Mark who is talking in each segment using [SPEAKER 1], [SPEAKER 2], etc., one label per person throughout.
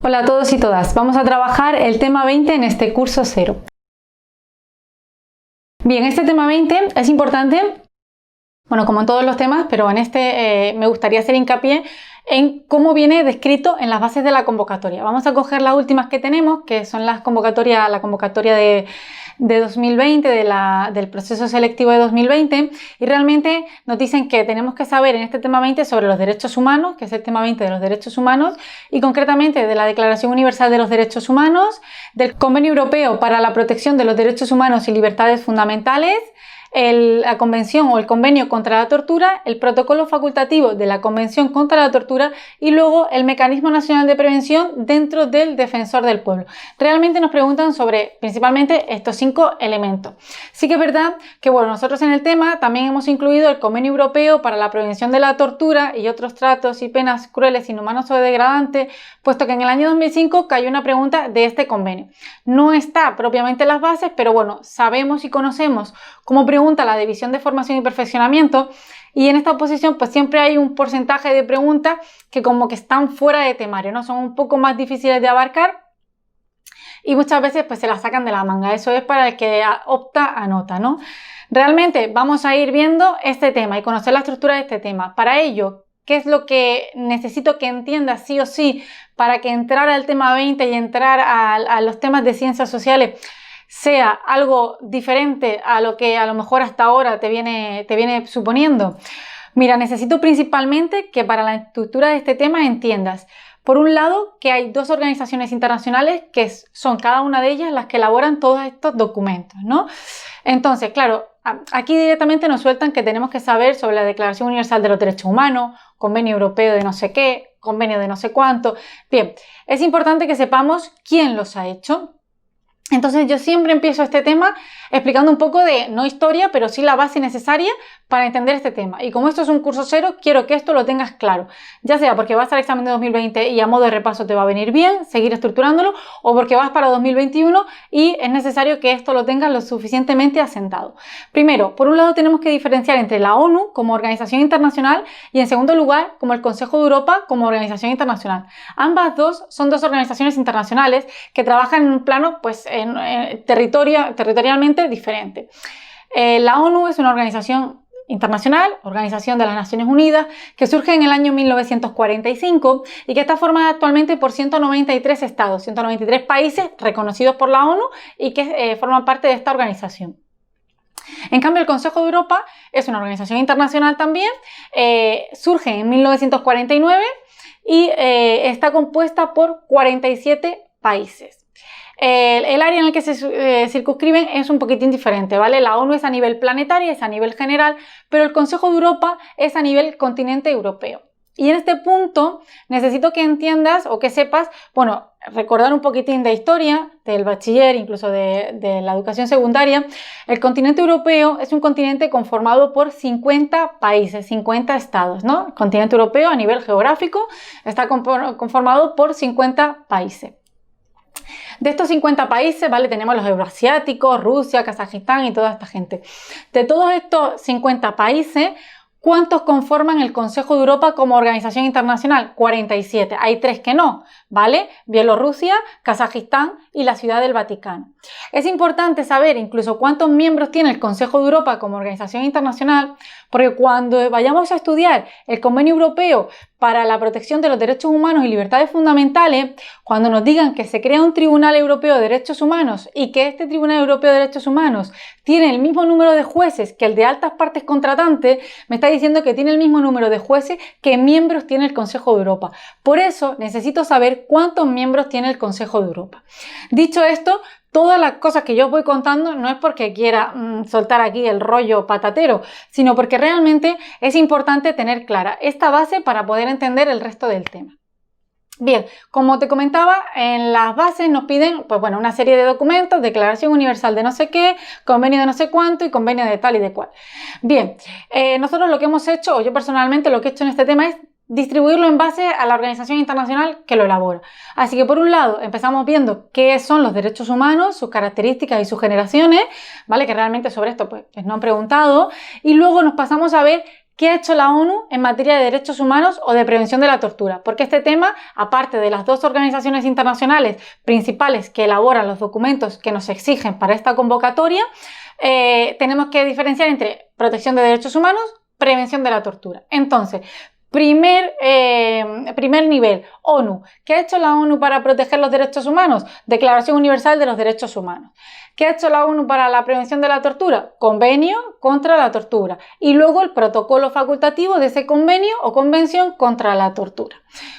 [SPEAKER 1] Hola a todos y todas, vamos a trabajar el tema 20 en este curso 0. Bien, este tema 20 es importante, bueno, como en todos los temas, pero en este me gustaría hacer hincapié en cómo viene descrito en las bases de la convocatoria. Vamos a coger las últimas que tenemos, que son la convocatoria de 2020, del proceso selectivo de 2020, y realmente nos dicen que tenemos que saber en este tema 20 sobre los derechos humanos, que es el tema 20 de los derechos humanos, y concretamente de la Declaración Universal de los Derechos Humanos, del Convenio Europeo para la Protección de los Derechos Humanos y Libertades Fundamentales, la Convención o el Convenio contra la Tortura, el Protocolo Facultativo de la Convención contra la Tortura y luego el Mecanismo Nacional de Prevención dentro del Defensor del Pueblo. Realmente nos preguntan sobre principalmente estos 5 elementos. Sí que es verdad que bueno, nosotros en el tema también hemos incluido el Convenio Europeo para la Prevención de la Tortura y otros tratos y penas crueles, inhumanos o degradantes, puesto que en el año 2005 cayó una pregunta de este convenio. No está propiamente en las bases, pero bueno, sabemos y conocemos cómo pregunta la División de Formación y Perfeccionamiento, y en esta oposición pues siempre hay un porcentaje de preguntas que como que están fuera de temario, ¿no? Son un poco más difíciles de abarcar y muchas veces pues se las sacan de la manga. Eso es para el que opta a nota, ¿no? Realmente vamos a ir viendo este tema y conocer la estructura de este tema. Para ello, ¿qué es lo que necesito que entiendas sí o sí para que entrar al tema 20 y entrar a los temas de ciencias sociales sea algo diferente a lo que a lo mejor hasta ahora te viene suponiendo? Mira, necesito principalmente que para la estructura de este tema entiendas, por un lado, que hay 2 organizaciones internacionales que son cada una de ellas las que elaboran todos estos documentos, ¿no? Entonces, claro, aquí directamente nos sueltan que tenemos que saber sobre la Declaración Universal de los Derechos Humanos, Convenio Europeo de no sé qué, Convenio de no sé cuánto. Bien, es importante que sepamos quién los ha hecho. Entonces yo siempre empiezo este tema explicando un poco de, no historia, pero sí la base necesaria para entender este tema. Y como esto es un curso 0, quiero que esto lo tengas claro. Ya sea porque vas al examen de 2020 y a modo de repaso te va a venir bien seguir estructurándolo, o porque vas para 2021 y es necesario que esto lo tengas lo suficientemente asentado. Primero, por un lado tenemos que diferenciar entre la ONU como organización internacional y en segundo lugar como el Consejo de Europa como organización internacional. Ambas dos son 2 organizaciones internacionales que trabajan en un plano pues territorialmente diferente. La ONU es una organización internacional, Organización de las Naciones Unidas, que surge en el año 1945 y que está formada actualmente por 193 estados, 193 países reconocidos por la ONU y que forman parte de esta organización. En cambio, el Consejo de Europa es una organización internacional también, surge en 1949 y está compuesta por 47 países. El área en el que se circunscriben es un poquitín diferente, ¿vale? La ONU es a nivel planetario, es a nivel general, pero el Consejo de Europa es a nivel continente europeo. Y en este punto necesito que entiendas o que sepas, bueno, recordar un poquitín de historia, del bachiller, incluso de la educación secundaria. El continente europeo es un continente conformado por 50 países, 50 estados, ¿no? El continente europeo a nivel geográfico está conformado por 50 países. De estos 50 países, ¿vale? Tenemos los euroasiáticos, Rusia, Kazajistán y toda esta gente. De todos estos 50 países, ¿cuántos conforman el Consejo de Europa como organización internacional? 47. Hay 3 que no, ¿vale? Bielorrusia, Kazajistán y la Ciudad del Vaticano. Es importante saber incluso cuántos miembros tiene el Consejo de Europa como organización internacional, porque cuando vayamos a estudiar el Convenio Europeo para la Protección de los Derechos Humanos y Libertades Fundamentales, cuando nos digan que se crea un Tribunal Europeo de Derechos Humanos y que este Tribunal Europeo de Derechos Humanos tiene el mismo número de jueces que el de altas partes contratantes, me está diciendo que tiene el mismo número de jueces que miembros tiene el Consejo de Europa. Por eso necesito saber cuántos miembros tiene el Consejo de Europa. Dicho esto, todas las cosas que yo os voy contando no es porque quiera soltar aquí el rollo patatero, sino porque realmente es importante tener clara esta base para poder entender el resto del tema. Bien, como te comentaba, en las bases nos piden pues bueno, una serie de documentos, Declaración Universal de no sé qué, Convenio de no sé cuánto y Convenio de tal y de cual. Bien, nosotros lo que hemos hecho, o yo personalmente lo que he hecho en este tema es distribuirlo en base a la organización internacional que lo elabora. Así que por un lado empezamos viendo qué son los derechos humanos, sus características y sus generaciones, ¿vale? Que realmente sobre esto pues no han preguntado, y luego nos pasamos a ver ¿Qué ha hecho la ONU en materia de derechos humanos o de prevención de la tortura? Porque este tema, aparte de las dos organizaciones internacionales principales que elaboran los documentos que nos exigen para esta convocatoria, tenemos que diferenciar entre protección de derechos humanos, prevención de la tortura. Entonces, primer nivel, ONU. ¿Qué ha hecho la ONU para proteger los derechos humanos? Declaración Universal de los Derechos Humanos. ¿Qué ha hecho la ONU para la prevención de la tortura? Convenio contra la tortura. Y luego el protocolo facultativo de ese convenio o convención contra la tortura.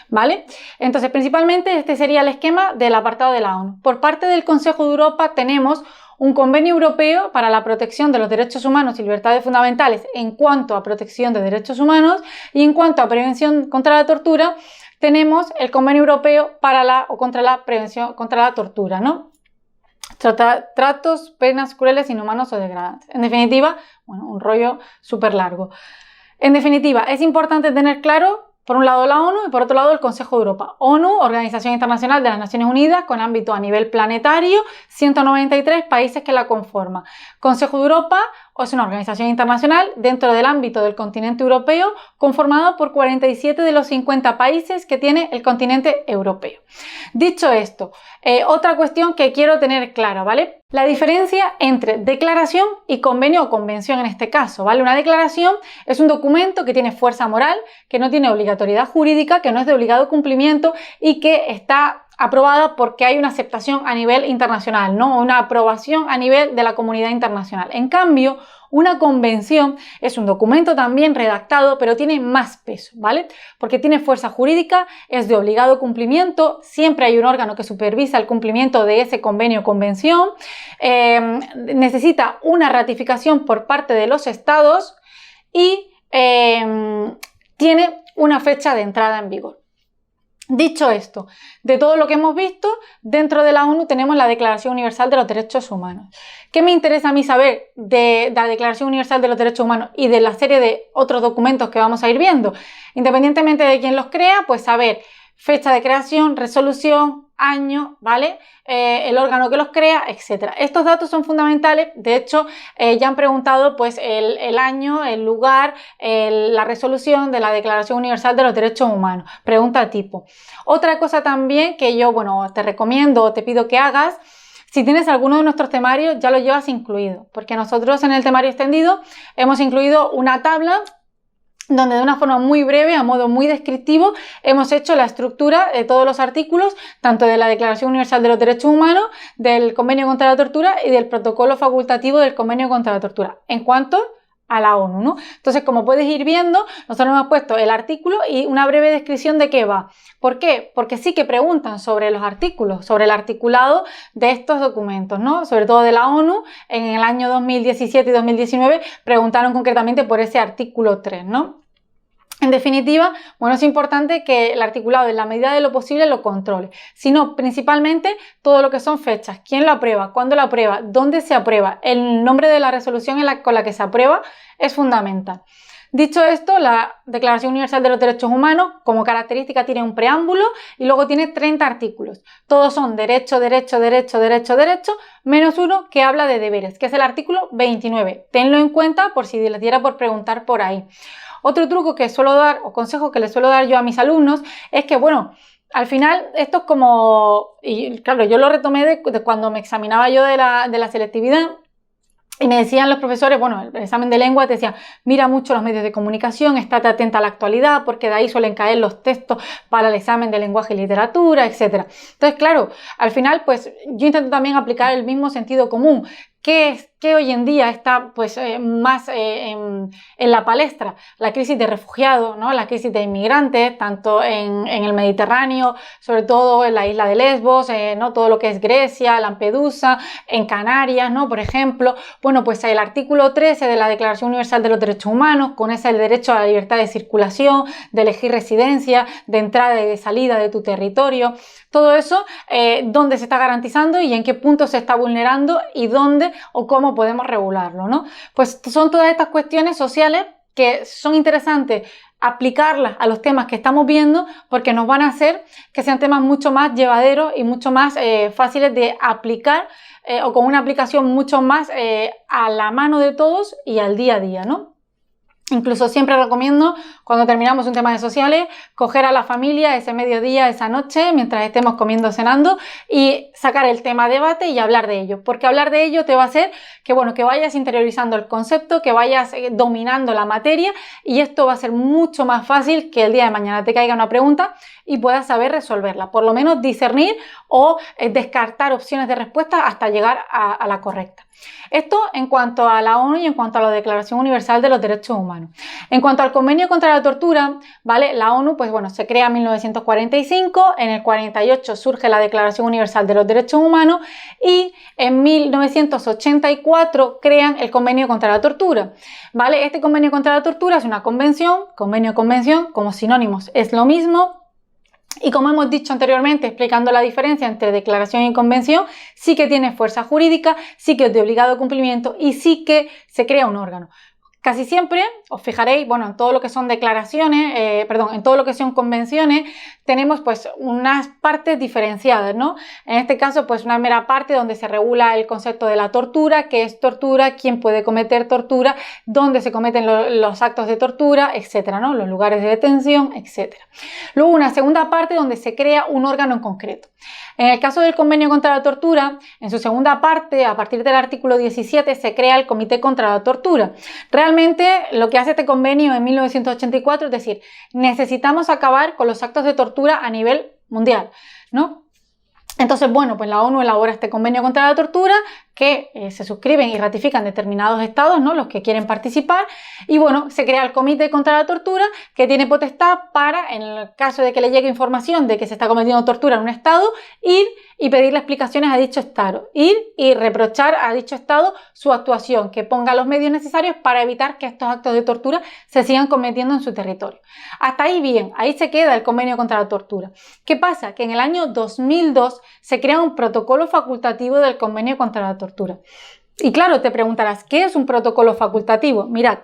[SPEAKER 1] ¿Vale? Entonces, principalmente este sería el esquema del apartado de la ONU. Por parte del Consejo de Europa tenemos un convenio europeo para la protección de los derechos humanos y libertades fundamentales en cuanto a protección de derechos humanos, y en cuanto a prevención contra la tortura tenemos el convenio europeo contra la prevención contra la tortura, ¿no? Tratos, penas crueles, inhumanos o degradantes. En definitiva, bueno, un rollo súper largo. En definitiva, es importante tener claro, por un lado la ONU y por otro lado el Consejo de Europa. ONU, Organización Internacional de las Naciones Unidas, con ámbito a nivel planetario, 193 países que la conforman. Consejo de Europa es una organización internacional dentro del ámbito del continente europeo, conformado por 47 de los 50 países que tiene el continente europeo. Dicho esto, otra cuestión que quiero tener clara, ¿vale? La diferencia entre declaración y convenio o convención en este caso, ¿vale? Una declaración es un documento que tiene fuerza moral, que no tiene obligatoriedad jurídica, que no es de obligado cumplimiento y que está aprobada porque hay una aceptación a nivel internacional, ¿no? Una aprobación a nivel de la comunidad internacional. En cambio, una convención es un documento también redactado, pero tiene más peso, ¿vale? Porque tiene fuerza jurídica, es de obligado cumplimiento, siempre hay un órgano que supervisa el cumplimiento de ese convenio o convención, necesita una ratificación por parte de los estados y tiene una fecha de entrada en vigor. Dicho esto, de todo lo que hemos visto, dentro de la ONU tenemos la Declaración Universal de los Derechos Humanos. ¿Qué me interesa a mí saber de la Declaración Universal de los Derechos Humanos y de la serie de otros documentos que vamos a ir viendo? Independientemente de quién los crea, pues saber fecha de creación, resolución, año, ¿vale? El órgano que los crea, etc. Estos datos son fundamentales. De hecho, ya han preguntado pues el año, el lugar, la resolución de la Declaración Universal de los Derechos Humanos. Pregunta tipo. Otra cosa también que yo, bueno, te recomiendo o te pido que hagas, si tienes alguno de nuestros temarios, ya lo llevas incluido, porque nosotros en el temario extendido hemos incluido una tabla donde de una forma muy breve, a modo muy descriptivo, hemos hecho la estructura de todos los artículos, tanto de la Declaración Universal de los Derechos Humanos, del Convenio contra la Tortura y del Protocolo Facultativo del Convenio contra la Tortura, en cuanto a la ONU, ¿no? Entonces, como puedes ir viendo, nosotros hemos puesto el artículo y una breve descripción de qué va. ¿Por qué? Porque sí que preguntan sobre los artículos, sobre el articulado de estos documentos, ¿no? Sobre todo de la ONU, en el año 2017 y 2019 preguntaron concretamente por ese artículo 3, ¿no? En definitiva, bueno, es importante que el articulado en la medida de lo posible lo controle, sino principalmente todo lo que son fechas, quién lo aprueba, cuándo lo aprueba, dónde se aprueba, el nombre de la resolución con la que se aprueba es fundamental. Dicho esto, la Declaración Universal de los Derechos Humanos como característica tiene un preámbulo y luego tiene 30 artículos. Todos son derecho, derecho, derecho, derecho, derecho, menos uno que habla de deberes, que es el artículo 29. Tenlo en cuenta por si les diera por preguntar por ahí. Otro truco que suelo dar, o consejo que les suelo dar yo a mis alumnos, es que, bueno, al final esto es como, y claro, yo lo retomé de cuando me examinaba yo de la selectividad, y me decían los profesores, bueno, el examen de lengua te decían, mira mucho los medios de comunicación, estate atenta a la actualidad, porque de ahí suelen caer los textos para el examen de lenguaje y literatura, etc. Entonces, claro, al final, pues yo intento también aplicar el mismo sentido común. ¿Qué hoy en día está pues, más en la palestra? La crisis de refugiados, ¿no? La crisis de inmigrantes, tanto en el Mediterráneo, sobre todo en la isla de Lesbos, ¿no? Todo lo que es Grecia, Lampedusa, en Canarias, ¿no? Por ejemplo, bueno, pues el artículo 13 de la Declaración Universal de los Derechos Humanos, con ese el derecho a la libertad de circulación, de elegir residencia, de entrada y de salida de tu territorio, todo eso, dónde se está garantizando y en qué punto se está vulnerando y dónde o cómo podemos regularlo, ¿no? Pues son todas estas cuestiones sociales que son interesantes aplicarlas a los temas que estamos viendo porque nos van a hacer que sean temas mucho más llevaderos y mucho más fáciles de aplicar o con una aplicación mucho más a la mano de todos y al día a día, ¿no? Incluso siempre recomiendo, cuando terminamos un tema de sociales, coger a la familia ese mediodía, esa noche, mientras estemos comiendo, cenando, y sacar el tema a debate y hablar de ello. Porque hablar de ello te va a hacer que, bueno, que vayas interiorizando el concepto, que vayas dominando la materia, y esto va a ser mucho más fácil que el día de mañana te caiga una pregunta y puedas saber resolverla. Por lo menos discernir o descartar opciones de respuesta hasta llegar a la correcta. Esto en cuanto a la ONU y en cuanto a la Declaración Universal de los Derechos Humanos. En cuanto al Convenio contra la Tortura, ¿vale? La ONU, pues bueno, se crea en 1945, en el 48 surge la Declaración Universal de los Derechos Humanos y en 1984 crean el Convenio contra la Tortura, ¿vale? Este Convenio contra la Tortura es una convención, convenio-convención, como sinónimos es lo mismo. Y como hemos dicho anteriormente, explicando la diferencia entre declaración y convención, sí que tiene fuerza jurídica, sí que es de obligado cumplimiento y sí que se crea un órgano. Casi siempre, os fijaréis, bueno, en todo lo que son declaraciones, en todo lo que son convenciones, tenemos pues unas partes diferenciadas, ¿no? En este caso, pues una mera parte donde se regula el concepto de la tortura, qué es tortura, quién puede cometer tortura, dónde se cometen los actos de tortura, etcétera, ¿no? Los lugares de detención, etcétera. Luego una segunda parte donde se crea un órgano en concreto. En el caso del Convenio contra la Tortura, en su segunda parte, a partir del artículo 17, se crea el Comité contra la Tortura. Realmente lo que hace este convenio en 1984 es decir, necesitamos acabar con los actos de tortura a nivel mundial, ¿no? Entonces, bueno, pues la ONU elabora este convenio contra la tortura que se suscriben y ratifican determinados estados, ¿no? Los que quieren participar, y bueno, se crea el Comité contra la Tortura que tiene potestad para, en el caso de que le llegue información de que se está cometiendo tortura en un estado, ir y pedirle explicaciones a dicho estado, ir y reprochar a dicho estado su actuación, que ponga los medios necesarios para evitar que estos actos de tortura se sigan cometiendo en su territorio. Hasta ahí bien, ahí se queda el convenio contra la tortura. ¿Qué pasa? Que en el año 2002 se crea un protocolo facultativo del convenio contra la tortura. Y claro, te preguntarás, ¿qué es un protocolo facultativo? Mirad,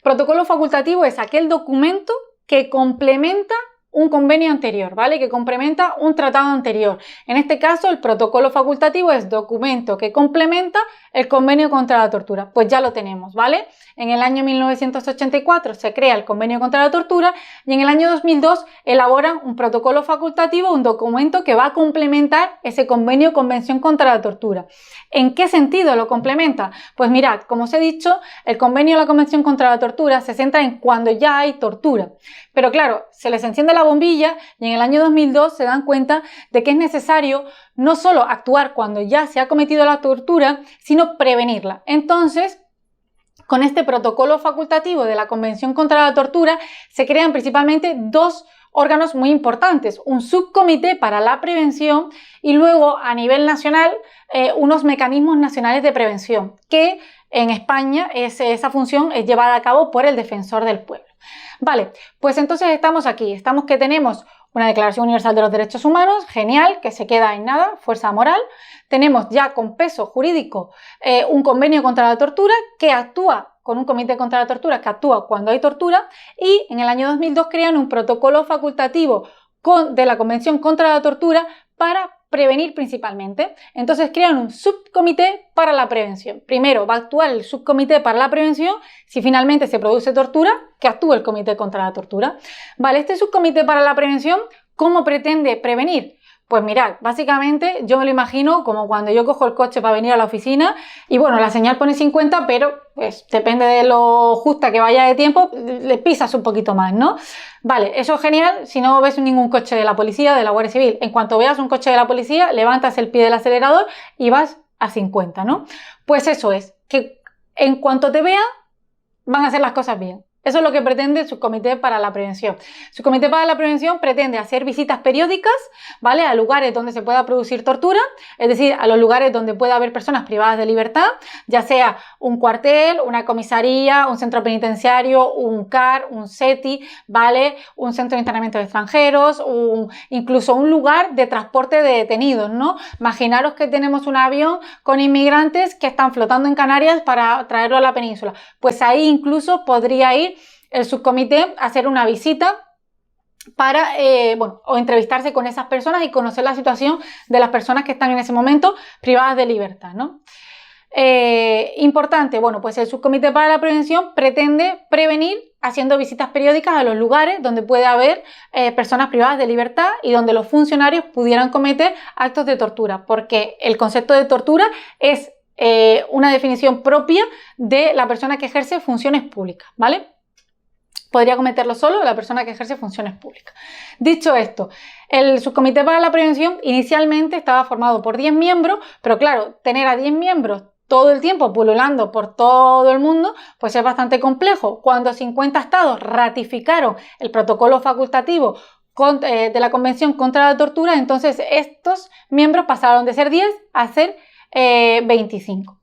[SPEAKER 1] protocolo facultativo es aquel documento que complementa un convenio anterior, ¿vale? Que complementa un tratado anterior. En este caso, el protocolo facultativo es documento que complementa el convenio contra la tortura. Pues ya lo tenemos, ¿vale? En el año 1984 se crea el convenio contra la tortura y en el año 2002 elaboran un protocolo facultativo, un documento que va a complementar ese convenio convención contra la tortura. ¿En qué sentido lo complementa? Pues mirad, como os he dicho, el convenio de la convención contra la tortura se centra en cuando ya hay tortura. Pero claro, se les enciende la bombilla y en el año 2002 se dan cuenta de que es necesario no solo actuar cuando ya se ha cometido la tortura, sino prevenirla. Entonces, con este protocolo facultativo de la Convención contra la Tortura se crean principalmente dos órganos muy importantes, un subcomité para la prevención y luego a nivel nacional unos mecanismos nacionales de prevención que en España esa función es llevada a cabo por el Defensor del Pueblo. Vale, pues entonces estamos aquí, estamos que tenemos una Declaración Universal de los Derechos Humanos, genial, que se queda en nada, fuerza moral. Tenemos ya con peso jurídico un convenio contra la tortura que actúa con un comité contra la tortura que actúa cuando hay tortura y en el año 2002 crean un protocolo facultativo de la Convención contra la Tortura para prevenir principalmente. Entonces crean un subcomité para la prevención. Primero va a actuar el subcomité para la prevención. Si finalmente se produce tortura, que actúe el comité contra la tortura. Vale, este subcomité para la prevención, ¿cómo pretende prevenir? Pues mirad, básicamente yo me lo imagino como cuando yo cojo el coche para venir a la oficina y bueno, la señal pone 50, pero pues depende de lo justa que vaya de tiempo, le pisas un poquito más, ¿no? Vale, eso es genial si no ves ningún coche de la policía, de la Guardia Civil. En cuanto veas un coche de la policía, levantas el pie del acelerador y vas a 50, ¿no? Pues eso es, que en cuanto te vean, van a hacer las cosas bien. Eso es lo que pretende el Subcomité para la Prevención. El Subcomité para la Prevención pretende hacer visitas periódicas, ¿vale? A lugares donde se pueda producir tortura, es decir, a los lugares donde pueda haber personas privadas de libertad, ya sea un cuartel, una comisaría, un centro penitenciario, un CAR, un CETI, ¿vale? Un centro de internamiento de extranjeros, incluso un lugar de transporte de detenidos, ¿no? Imaginaros que tenemos un avión con inmigrantes que están flotando en Canarias para traerlo a la península. Pues ahí incluso podría ir el subcomité a hacer una visita para, o entrevistarse con esas personas y conocer la situación de las personas que están en ese momento privadas de libertad, ¿no? Importante, bueno, pues el Subcomité para la Prevención pretende prevenir haciendo visitas periódicas a los lugares donde puede haber personas privadas de libertad y donde los funcionarios pudieran cometer actos de tortura, porque el concepto de tortura es una definición propia de la persona que ejerce funciones públicas, ¿vale? Podría cometerlo solo la persona que ejerce funciones públicas. Dicho esto, el Subcomité para la Prevención inicialmente estaba formado por 10 miembros, pero claro, tener a 10 miembros todo el tiempo pululando por todo el mundo, pues es bastante complejo. Cuando 50 estados ratificaron el protocolo facultativo de la Convención contra la Tortura, entonces estos miembros pasaron de ser 10 a ser 25.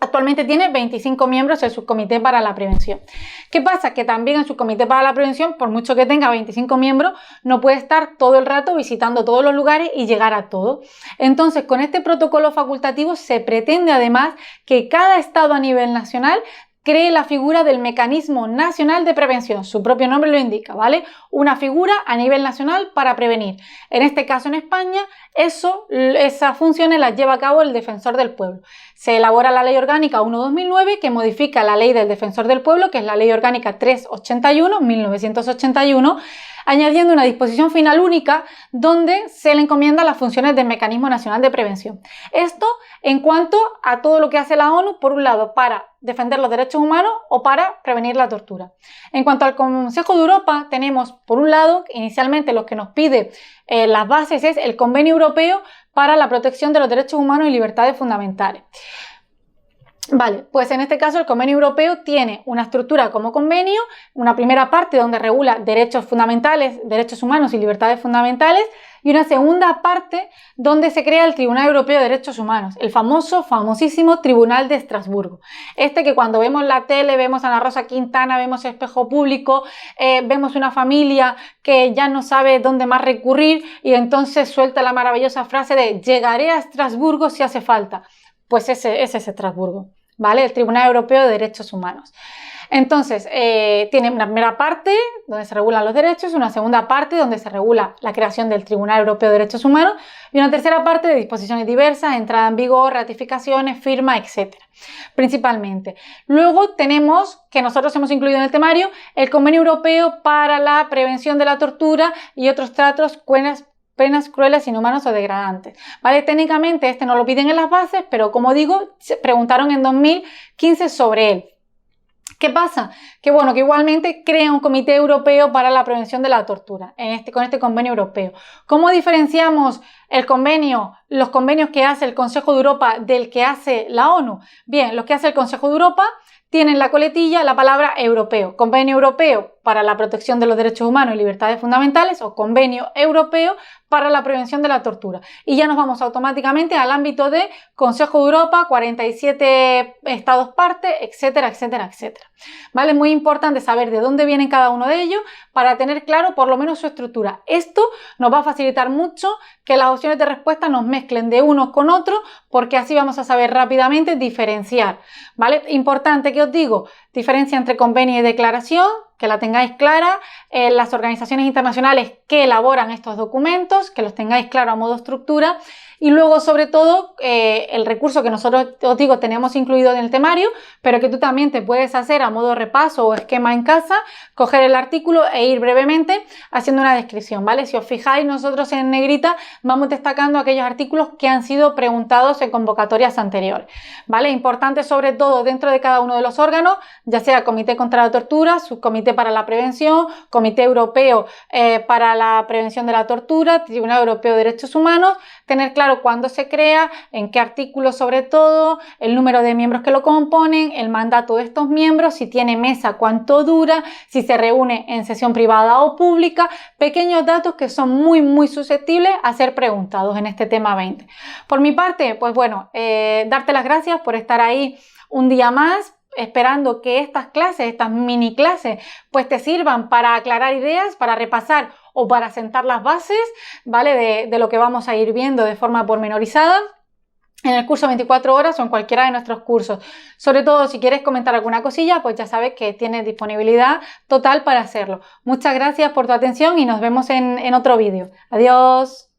[SPEAKER 1] Actualmente tiene 25 miembros el Subcomité para la Prevención. ¿Qué pasa? Que también el Subcomité para la Prevención, por mucho que tenga 25 miembros, no puede estar todo el rato visitando todos los lugares y llegar a todo. Entonces, con este protocolo facultativo se pretende además que cada estado a nivel nacional cree la figura del Mecanismo Nacional de Prevención. Su propio nombre lo indica, ¿vale? Una figura a nivel nacional para prevenir. En este caso, en España, esas funciones las lleva a cabo el Defensor del Pueblo. Se elabora la Ley Orgánica 1/2009 que modifica la Ley del Defensor del Pueblo, que es la Ley Orgánica 381/1981, añadiendo una disposición final única donde se le encomienda las funciones del Mecanismo Nacional de Prevención. Esto en cuanto a todo lo que hace la ONU, por un lado, para defender los derechos humanos o para prevenir la tortura. En cuanto al Consejo de Europa, tenemos, por un lado, inicialmente lo que nos pide las bases es el Convenio Europeo para la Protección de los Derechos Humanos y Libertades Fundamentales. Vale, pues en este caso el Convenio Europeo tiene una estructura como convenio, una primera parte donde regula derechos fundamentales, derechos humanos y libertades fundamentales, y una segunda parte donde se crea el Tribunal Europeo de Derechos Humanos, el famosísimo Tribunal de Estrasburgo. Este que cuando vemos la tele, vemos a Ana Rosa Quintana, vemos Espejo Público, vemos una familia que ya no sabe dónde más recurrir y entonces suelta la maravillosa frase de llegaré a Estrasburgo si hace falta. Pues ese es Estrasburgo, ¿vale? El Tribunal Europeo de Derechos Humanos. Entonces, tiene una primera parte donde se regulan los derechos, una segunda parte donde se regula la creación del Tribunal Europeo de Derechos Humanos y una tercera parte de disposiciones diversas, entrada en vigor, ratificaciones, firma, etc. Principalmente. Luego tenemos, que nosotros hemos incluido en el temario, el Convenio Europeo para la Prevención de la Tortura y otros tratos, penas crueles, inhumanos o degradantes. ¿Vale? Técnicamente este no lo piden en las bases, pero como digo, se preguntaron en 2015 sobre él. ¿Qué pasa? Que bueno, que igualmente crea un comité europeo para la prevención de la tortura con este convenio europeo. ¿Cómo diferenciamos los convenios que hace el Consejo de Europa del que hace la ONU? Bien, los que hace el Consejo de Europa tienen la coletilla la palabra europeo. Convenio europeo para la protección de los derechos humanos y libertades fundamentales o convenio europeo para la prevención de la tortura. Y ya nos vamos automáticamente al ámbito de Consejo de Europa, 47 estados parte, etcétera, etcétera, etcétera. ¿Vale? Es muy importante saber de dónde vienen cada uno de ellos para tener claro por lo menos su estructura. Esto nos va a facilitar mucho que las opciones de respuesta nos mezclen de unos con otros porque así vamos a saber rápidamente diferenciar. ¿Vale? Importante que os digo, diferencia entre convenio y declaración, que la tengáis clara, las organizaciones internacionales que elaboran estos documentos, que los tengáis claro a modo estructura y luego sobre todo el recurso que nosotros, os digo, tenemos incluido en el temario, pero que tú también te puedes hacer a modo repaso o esquema en casa, coger el artículo e ir brevemente haciendo una descripción, ¿vale? Si os fijáis, nosotros en negrita vamos destacando aquellos artículos que han sido preguntados en convocatorias anteriores, ¿vale? Importante sobre todo dentro de cada uno de los órganos, ya sea Comité contra la Tortura, Subcomité para la Prevención, Comité Europeo para la Prevención de la Tortura, Tribunal Europeo de Derechos Humanos, tener claro cuándo se crea, en qué artículo sobre todo, el número de miembros que lo componen, el mandato de estos miembros, si tiene mesa, cuánto dura, si se reúne en sesión privada o pública, pequeños datos que son muy susceptibles a ser preguntados en este tema 20. Por mi parte, pues bueno, darte las gracias por estar ahí un día más, esperando que estas clases, estas mini clases, pues te sirvan para aclarar ideas, para repasar o para sentar las bases, ¿vale? De lo que vamos a ir viendo de forma pormenorizada en el curso 24 horas o en cualquiera de nuestros cursos. Sobre todo, si quieres comentar alguna cosilla, pues ya sabes que tienes disponibilidad total para hacerlo. Muchas gracias por tu atención y nos vemos en otro vídeo. Adiós.